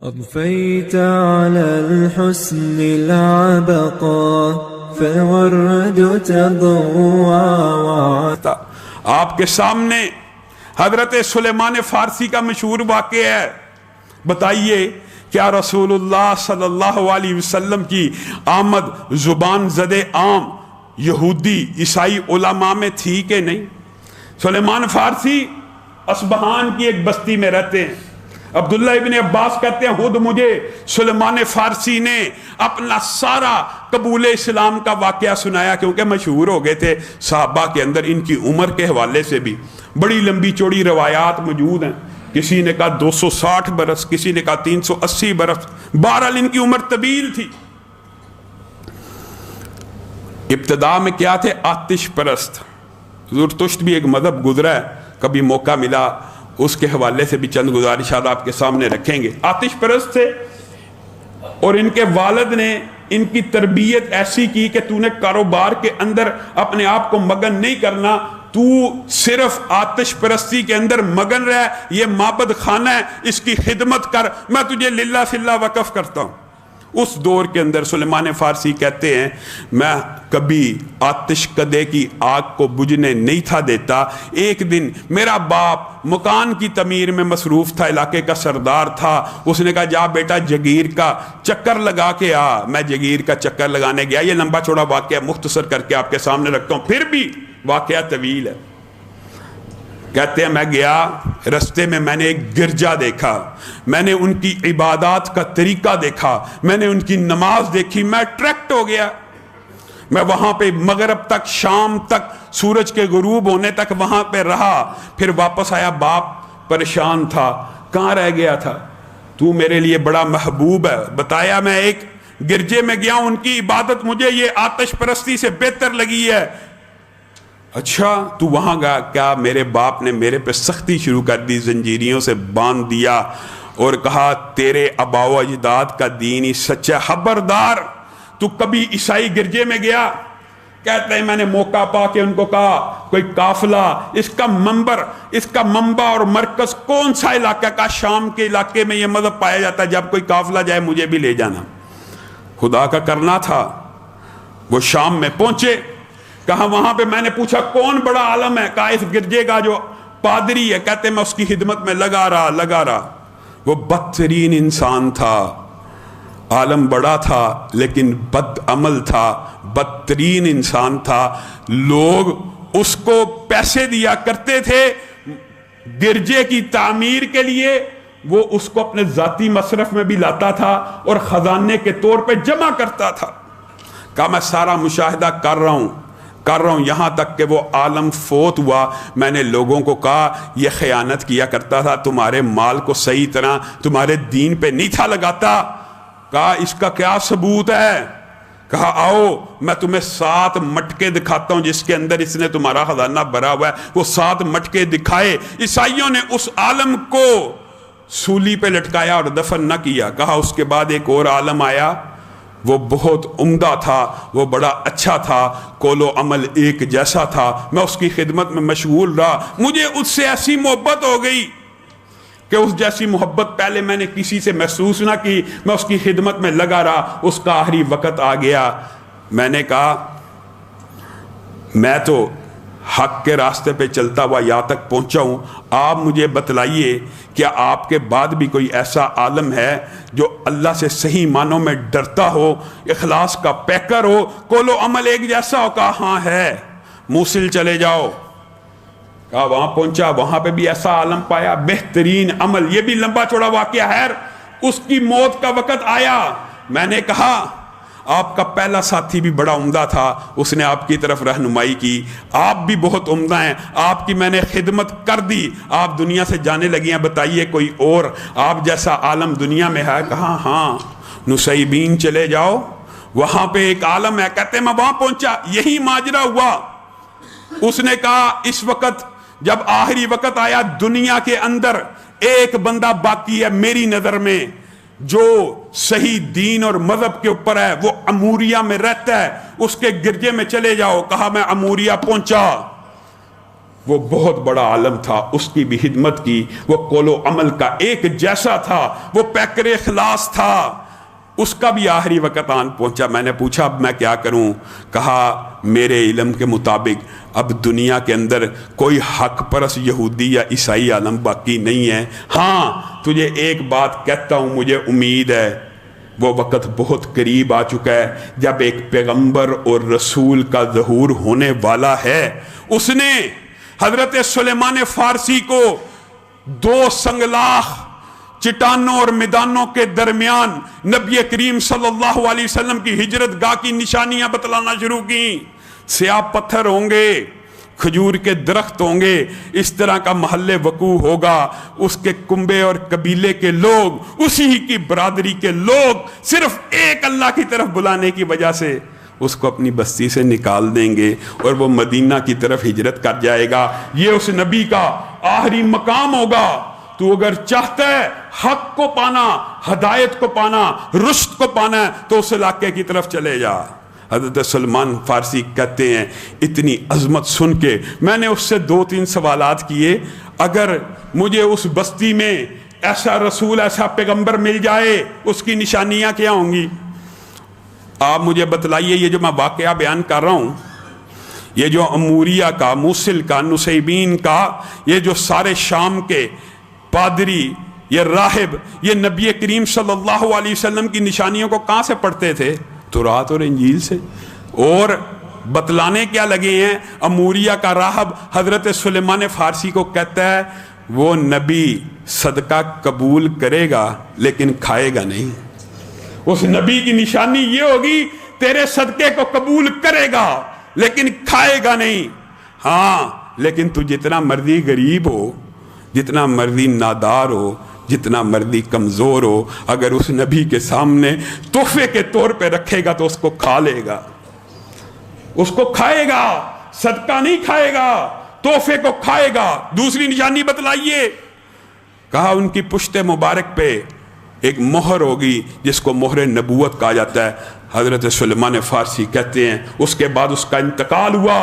أضفيت على الحسن العبقى فالورد تضوى. آپ کے سامنے حضرت سلیمان فارسی کا مشہور واقعہ ہے. بتائیے کیا رسول اللہ صلی اللہ علیہ وسلم کی آمد زبان زد عام یہودی عیسائی علماء میں تھی کہ نہیں؟ سلیمان فارسی اصبہان کی ایک بستی میں رہتے ہیں. عبداللہ ابن عباس کہتے ہیں خود مجھے سلیمان فارسی نے اپنا سارا قبول اسلام کا واقعہ سنایا، کیونکہ مشہور ہو گئے تھے. صحابہ کے اندر ان کی عمر کے حوالے سے بھی بڑی لمبی چوڑی روایات موجود ہیں. کسی نے کہا 260 برس، کسی نے کہا 380 برس، بہرحال ان کی عمر طویل تھی. ابتدا میں کیا تھے؟ آتش پرست. زرتشت بھی ایک مذہب گزرا ہے، کبھی موقع ملا اس کے حوالے سے بھی چند گزارشات آپ کے سامنے رکھیں گے. آتش پرست تھے اور ان کے والد نے ان کی تربیت ایسی کی کہ تو نے کاروبار کے اندر اپنے آپ کو مگن نہیں کرنا، تو صرف آتش پرستی کے اندر مگن رہ، یہ معبد خانہ ہے، اس کی خدمت کر، میں تجھے للہ فی اللہ وقف کرتا ہوں. اس دور کے اندر سلیمان فارسی کہتے ہیں میں کبھی آتش کدے کی آگ کو بجھنے نہیں تھا دیتا. ایک دن میرا باپ مکان کی تعمیر میں مصروف تھا، علاقے کا سردار تھا. اس نے کہا جا بیٹا جگیر کا چکر لگا کے آ. میں جگیر کا چکر لگانے گیا. یہ لمبا چوڑا واقعہ مختصر کر کے آپ کے سامنے رکھتا ہوں، پھر بھی واقعہ طویل ہے. کہتے ہیں میں گیا، رستے میں میں نے ایک گرجا دیکھا، میں نے ان کی عبادات کا طریقہ دیکھا، میں نے ان کی نماز دیکھی، میں اٹریکٹ ہو گیا. میں وہاں پہ مغرب تک، شام تک، سورج کے غروب ہونے تک وہاں پہ رہا. پھر واپس آیا، باپ پریشان تھا، کہاں رہ گیا تھا؟ تو میرے لیے بڑا محبوب ہے. بتایا میں ایک گرجے میں گیا، ان کی عبادت مجھے یہ آتش پرستی سے بہتر لگی ہے. اچھا تو وہاں گیا؟ کیا میرے باپ نے میرے پہ سختی شروع کر دی، زنجیریوں سے باندھ دیا اور کہا تیرے آباء و اجداد کا دین ہی سچا، خبردار تو کبھی عیسائی گرجے میں گیا؟ کہتے ہیں میں نے موقع پا کے ان کو کہا کوئی قافلہ، اس کا منبع اور مرکز کون سا علاقہ کا؟ شام کے علاقے میں یہ مذہب پایا جاتا ہے، جب کوئی قافلہ جائے مجھے بھی لے جانا. خدا کا کرنا تھا. وہ شام میں پہنچے، کہا وہاں پہ میں نے پوچھا کون بڑا عالم ہے؟ کہا اس گرجے کا جو پادری ہے. کہتے میں اس کی خدمت میں لگا رہا. وہ بدترین انسان تھا، عالم بڑا تھا لیکن بد عمل تھا، بدترین انسان تھا. لوگ اس کو پیسے دیا کرتے تھے گرجے کی تعمیر کے لیے، وہ اس کو اپنے ذاتی مصرف میں بھی لاتا تھا اور خزانے کے طور پہ جمع کرتا تھا. کہا میں سارا مشاہدہ کر رہا ہوں، یہاں تک کہ وہ عالم فوت ہوا. میں نے لوگوں کو کہا یہ خیانت کیا کرتا تھا، تمہارے مال کو صحیح طرح تمہارے دین پہ نہیں تھا لگاتا. کہا اس کا کیا ثبوت ہے؟ کہا آؤ میں تمہیں 7 مٹکے دکھاتا ہوں جس کے اندر اس نے تمہارا خزانہ بھرا ہوا ہے. وہ 7 مٹکے دکھائے. عیسائیوں نے اس عالم کو سولی پہ لٹکایا اور دفن نہ کیا. کہا اس کے بعد ایک اور عالم آیا، وہ بہت عمدہ تھا، وہ بڑا اچھا تھا، قول و عمل ایک جیسا تھا. میں اس کی خدمت میں مشغول رہا. مجھے اس سے ایسی محبت ہو گئی کہ اس جیسی محبت پہلے میں نے کسی سے محسوس نہ کی. میں اس کی خدمت میں لگا رہا. اس کا آخری وقت آ گیا. میں نے کہا میں تو حق کے راستے پہ چلتا ہوا یہاں تک پہنچا ہوں، آپ مجھے بتلائیے کیا آپ کے بعد بھی کوئی ایسا عالم ہے جو اللہ سے صحیح معنوں میں ڈرتا ہو، اخلاص کا پیکر ہو، قول و عمل ایک جیسا ہو؟ کہا ہاں ہے. موصل چلے جاؤ. کہا وہاں پہنچا، وہاں پہ بھی ایسا عالم پایا، بہترین عمل. یہ بھی لمبا چوڑا واقعہ ہے. اس کی موت کا وقت آیا. میں نے کہا آپ کا پہلا ساتھی بھی بڑا عمدہ تھا، اس نے آپ کی طرف رہنمائی کی، آپ بھی بہت عمدہ ہیں، آپ کی میں نے خدمت کر دی، آپ دنیا سے جانے لگی ہیں. بتائیے کوئی اور آپ جیسا عالم دنیا میں ہے؟ کہا ہاں. نصیبین چلے جاؤ، وہاں پہ ایک عالم ہے. کہتے میں وہاں پہنچا، یہی ماجرا ہوا. اس نے کہا اس وقت جب آخری وقت آیا، دنیا کے اندر ایک بندہ باقی ہے میری نظر میں جو صحیح دین اور مذہب کے اوپر ہے، وہ اموریا میں رہتا ہے، اس کے گرجے میں چلے جاؤ. کہا میں اموریا پہنچا. وہ بہت بڑا عالم تھا، اس کی بھی خدمت کی، وہ قول و عمل کا ایک جیسا تھا، وہ پیکر اخلاص تھا، اس کا بھی آخری وقت آن پہنچا۔ میں نے پوچھا اب میں کیا کروں؟ کہا میرے علم کے مطابق اب دنیا کے اندر کوئی حق پرست یہودی یا عیسائی عالم باقی نہیں ہے، ہاں تجھے ایک بات کہتا ہوں، مجھے امید ہے وہ وقت بہت قریب آ چکا ہے جب ایک پیغمبر اور رسول کا ظہور ہونے والا ہے۔ اس نے حضرت سلیمان فارسی کو 2 سنگلاخ چٹانوں اور میدانوں کے درمیان نبی کریم صلی اللہ علیہ وسلم کی ہجرت گاہ کی نشانیاں بتلانا شروع کی۔ سیاہ پتھر ہوں گے، کھجور کے درخت ہوں گے، اس طرح کا محل وقوع ہوگا، اس کے کنبے اور قبیلے کے لوگ، اسی کی برادری کے لوگ صرف ایک اللہ کی طرف بلانے کی وجہ سے اس کو اپنی بستی سے نکال دیں گے اور وہ مدینہ کی طرف ہجرت کر جائے گا۔ یہ اس نبی کا آخری مقام ہوگا۔ تو اگر چاہتا ہے حق کو پانا، ہدایت کو پانا، رشد کو پانا ہے تو اس علاقے کی طرف چلے جا۔ حضرت سلمان فارسی کہتے ہیں اتنی عظمت سن کے میں نے اس سے 2-3 سوالات کیے، اگر مجھے اس بستی میں ایسا رسول، ایسا پیغمبر مل جائے اس کی نشانیاں کیا ہوں گی؟ آپ مجھے بتلائیے، یہ جو میں واقعہ بیان کر رہا ہوں، یہ جو اموریہ کا، موصل کا، نصیبین کا، یہ جو سارے شام کے پادری، یہ راہب، یہ نبی کریم صلی اللہ علیہ وسلم کی نشانیوں کو کہاں سے پڑھتے تھے؟ تورات اور انجیل سے۔ اور بتلانے کیا لگے ہیں؟ اموریہ کا راہب حضرت سلیمان فارسی کو کہتا ہے وہ نبی صدقہ قبول کرے گا لیکن کھائے گا نہیں۔ اس نبی کی نشانی یہ ہوگی تیرے صدقے کو قبول کرے گا لیکن کھائے گا نہیں۔ ہاں لیکن تو جتنا مرضی غریب ہو، جتنا مرضی نادار ہو، جتنا مرضی کمزور ہو، اگر اس نبی کے سامنے تحفے کے طور پہ رکھے گا تو اس کو کھا لے گا، اس کو کھائے گا، صدقہ نہیں کھائے گا، تحفے کو کھائے گا۔ دوسری نشانی بتلائیے۔ کہا ان کی پشت مبارک پہ ایک مہر ہوگی جس کو مہر نبوت کہا جاتا ہے۔ حضرت سلیمان فارسی کہتے ہیں اس کے بعد اس کا انتقال ہوا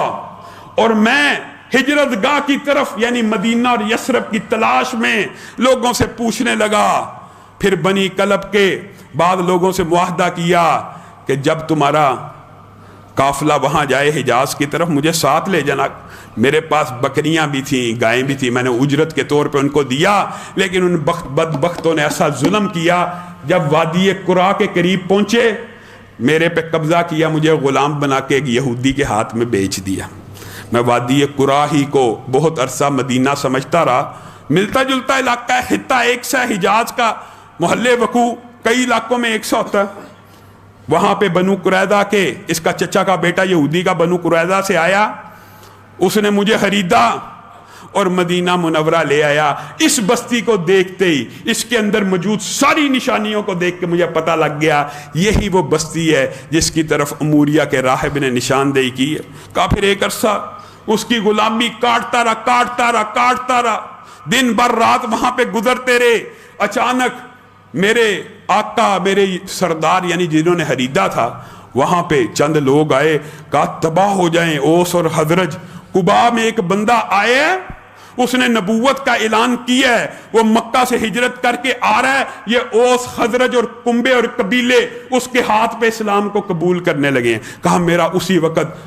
اور میں ہجرت گاہ کی طرف یعنی مدینہ اور یثرب کی تلاش میں لوگوں سے پوچھنے لگا۔ پھر بنی کلب کے بعد لوگوں سے معاہدہ کیا کہ جب تمہارا قافلہ وہاں جائے حجاز کی طرف مجھے ساتھ لے جانا۔ میرے پاس بکریاں بھی تھیں، گائیں بھی تھیں، میں نے اجرت کے طور پہ ان کو دیا، لیکن ان بدبختوں نے ایسا ظلم کیا، جب وادی قرا کے قریب پہنچے میرے پہ قبضہ کیا، مجھے غلام بنا کے ایک یہودی کے ہاتھ میں بیچ دیا۔ میں وادی قرا ہی کو بہت عرصہ مدینہ سمجھتا رہا، ملتا جلتا علاقہ ہے، خطہ ایک سا حجاز کا، محل وقوع کئی علاقوں میں ایک سا ہوتا ہے۔ وہاں پہ بنو قریظہ کے اس کا چچا کا بیٹا یہودی کا بنو قریظہ سے آیا، اس نے مجھے خریدا اور مدینہ منورہ لے آیا۔ اس بستی کو دیکھتے ہی، اس کے اندر موجود ساری نشانیوں کو دیکھ کے مجھے پتہ لگ گیا یہی وہ بستی ہے جس کی طرف اموریہ کے راہب نے نشاندہی کی ہے۔ کہا پھر ایک عرصہ اس کی غلامی کاٹتا رہا، دن بھر رات وہاں پہ گزرتے رہے۔ اچانک میرے آقا، میرے سردار یعنی جنہوں نے خریدا تھا، وہاں پہ چند لوگ آئے، کہا تباہ ہو جائیں اوس اور خزرج۔ قباء میں ایک بندہ آیا ہے، اس نے نبوت کا اعلان کیا ہے، وہ مکہ سے ہجرت کر کے آ رہا ہے، یہ اوس خزرج اور کنبے اور قبیلے اس کے ہاتھ پہ اسلام کو قبول کرنے لگے ہیں۔ کہا میرا اسی وقت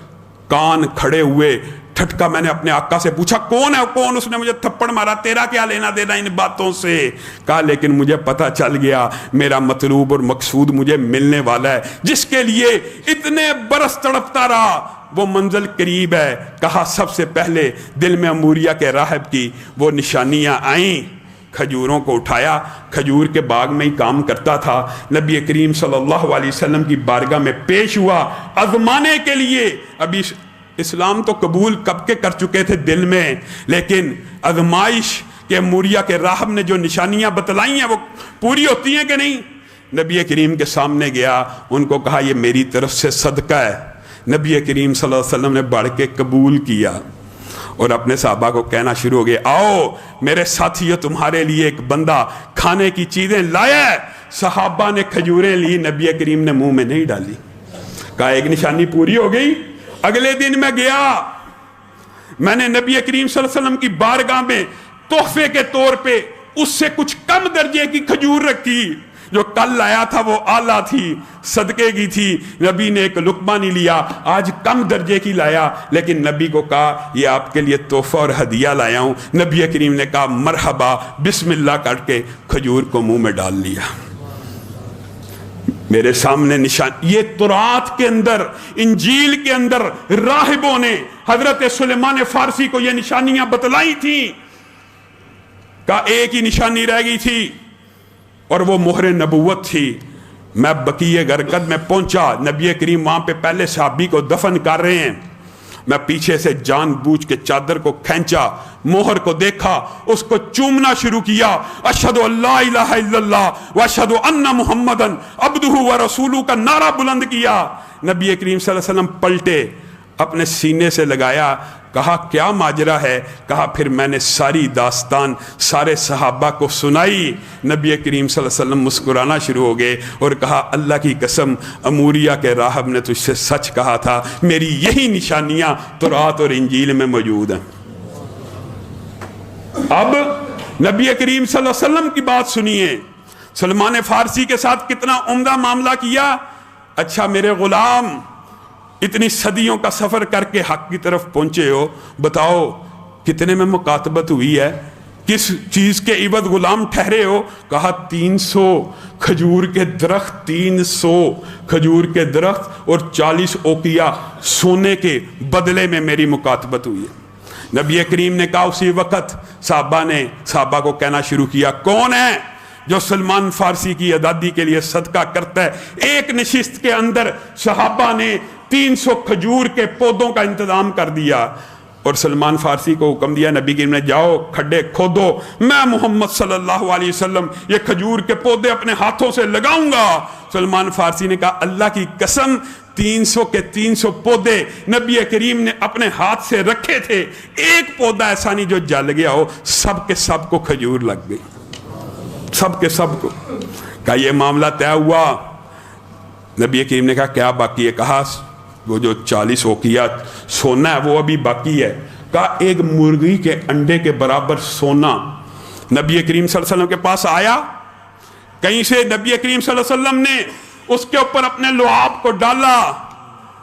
کان کھڑے ہوئے، ٹھٹکا۔ میں نے اپنے آقا سے پوچھا کون ہے کون؟ اس نے مجھے تھپڑ مارا، تیرا کیا لینا دینا ان باتوں سے؟ کہا لیکن مجھے پتہ چل گیا میرا مطلوب اور مقصود مجھے ملنے والا ہے، جس کے لیے اتنے برس تڑپتا رہا وہ منزل قریب ہے۔ کہا سب سے پہلے دل میں اموریہ کے راہب کی وہ نشانیاں آئیں، کھجوروں کو اٹھایا، کھجور کے باغ میں ہی کام کرتا تھا، نبی کریم صلی اللہ علیہ وسلم کی بارگاہ میں پیش ہوا آزمانے کے لیے۔ ابھی اسلام تو قبول کب کے کر چکے تھے دل میں، لیکن آزمائش کے اموریہ کے راہب نے جو نشانیاں بتلائی ہیں وہ پوری ہوتی ہیں کہ نہیں؟ نبی کریم کے سامنے گیا، ان کو کہا یہ میری طرف سے صدقہ ہے۔ نبی کریم صلی اللہ علیہ وسلم نے بڑھ کے قبول کیا اور اپنے صحابہ کو کہنا شروع ہو گئے آؤ میرے ساتھیو، تمہارے لیے ایک بندہ کھانے کی چیزیں لایا ہے۔ صحابہ نے کھجوریں لی، نبی کریم نے منہ میں نہیں ڈالی۔ کہا ایک نشانی پوری ہو گئی۔ اگلے دن میں گیا، میں نے نبی کریم صلی اللہ علیہ وسلم کی بارگاہ میں تحفے کے طور پہ اس سے کچھ کم درجے کی کھجور رکھی، جو کل لایا تھا وہ اعلیٰ تھی، صدقے کی تھی، نبی نے ایک لقمہ نہیں لیا، آج کم درجے کی لایا، لیکن نبی کو کہا یہ آپ کے لیے تحفہ اور ہدیہ لایا ہوں۔ نبی کریم نے کہا مرحبا، بسم اللہ کر کے کھجور کو منہ میں ڈال لیا۔ میرے سامنے نشان، یہ تورات کے اندر، انجیل کے اندر راہبوں نے حضرت سلیمان فارسی کو یہ نشانیاں بتلائی تھیں، کہا ایک ہی نشانی رہ گئی تھی اور وہ مہر نبوت تھی۔ میں بقیع غرقد میں پہنچا، نبی کریم وہاں پہ پہلے صحابی کو دفن کر رہے ہیں، میں پیچھے سے جان بوجھ کے چادر کو کھینچا، مہر کو دیکھا، اس کو چومنا شروع کیا، اشہد ان لا الہ الا اللہ واشہد ان محمدن عبدہ ورسولہ کا نعرہ بلند کیا۔ نبی کریم صلی اللہ علیہ وسلم پلٹے، اپنے سینے سے لگایا، کہا کیا ماجرا ہے؟ کہا پھر میں نے ساری داستان سارے صحابہ کو سنائی۔ نبی کریم صلی اللہ علیہ وسلم مسکرانا شروع ہو گئے اور کہا اللہ کی قسم اموریہ کے راہب نے تجھ سے سچ کہا تھا، میری یہی نشانیاں تورات اور انجیل میں موجود ہیں۔ اب نبی کریم صلی اللہ علیہ وسلم کی بات سنیے، سلمان فارسی کے ساتھ کتنا عمدہ معاملہ کیا۔ اچھا میرے غلام، اتنی صدیوں کا سفر کر کے حق کی طرف پہنچے ہو، بتاؤ کتنے میں مکاتبت ہوئی ہے، کس چیز کے عوض غلام ٹھہرے ہو؟ کہا 300 کھجور کے درخت، 300 کھجور کے درخت اور 40 اوقیہ سونے کے بدلے میں میری مکاتبت ہوئی ہے۔ نبی کریم نے کہا اسی وقت صحابہ کو کہنا شروع کیا، کون ہے جو سلمان فارسی کی آزادی کے لیے صدقہ کرتا ہے؟ ایک نشست کے اندر صحابہ نے 300 کھجور کے پودوں کا انتظام کر دیا اور سلمان فارسی کو حکم دیا، نبی کریم نے جاؤ کھڈے کھودو، میں محمد صلی اللہ علیہ وسلم یہ کھجور کے پودے اپنے ہاتھوں سے لگاؤں گا۔ سلمان فارسی نے کہا اللہ کی قسم 300 کے 300 پودے نبی کریم نے اپنے ہاتھ سے رکھے تھے، ایک پودا ایسا نہیں جو جل گیا ہو، سب کے سب کو کھجور لگ گئی، سب کے سب کو۔ کہا یہ معاملہ طے ہوا۔ نبی کریم نے کہا کیا باقی ہے؟ کہا وہ جو 40 اوقیہ سونا ہے وہ ابھی باقی ہے۔ کہا ایک مرغی کے انڈے کے برابر سونا۔ نبی کریم صلی اللہ علیہ وسلم کے پاس آیا، کہیں سے نبی کریم صلی اللہ علیہ وسلم نے اس کے اوپر اپنے لعاب کو ڈالا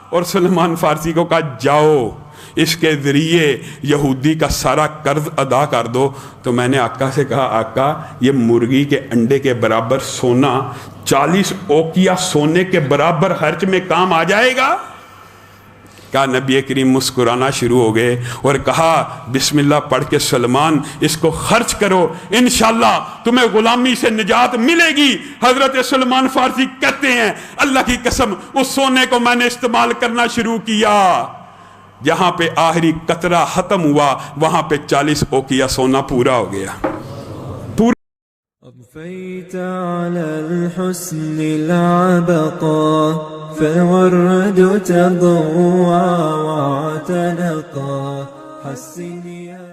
اور سلمان فارسی کو کہا جاؤ اس کے ذریعے یہودی کا سارا قرض ادا کر دو۔ تو میں نے آقا سے کہا آقا یہ مرغی کے انڈے کے برابر سونا 40 اوقیہ سونے کے برابر خرچ میں کام آ جائے گا؟ کہا نبی کریم مسکرانا شروع ہو گئے اور کہا بسم اللہ پڑھ کے سلمان اس کو خرچ کرو، انشاءاللہ تمہیں غلامی سے نجات ملے گی۔ حضرت سلمان فارسی کہتے ہیں اللہ کی قسم اس سونے کو میں نے استعمال کرنا شروع کیا، جہاں پہ آخری قطرہ ختم ہوا وہاں پہ 40 اوقیہ سونا پورا ہو گیا۔ أضفيت على الحسن العبقى فالورد تضوى واعتنقا حسن يا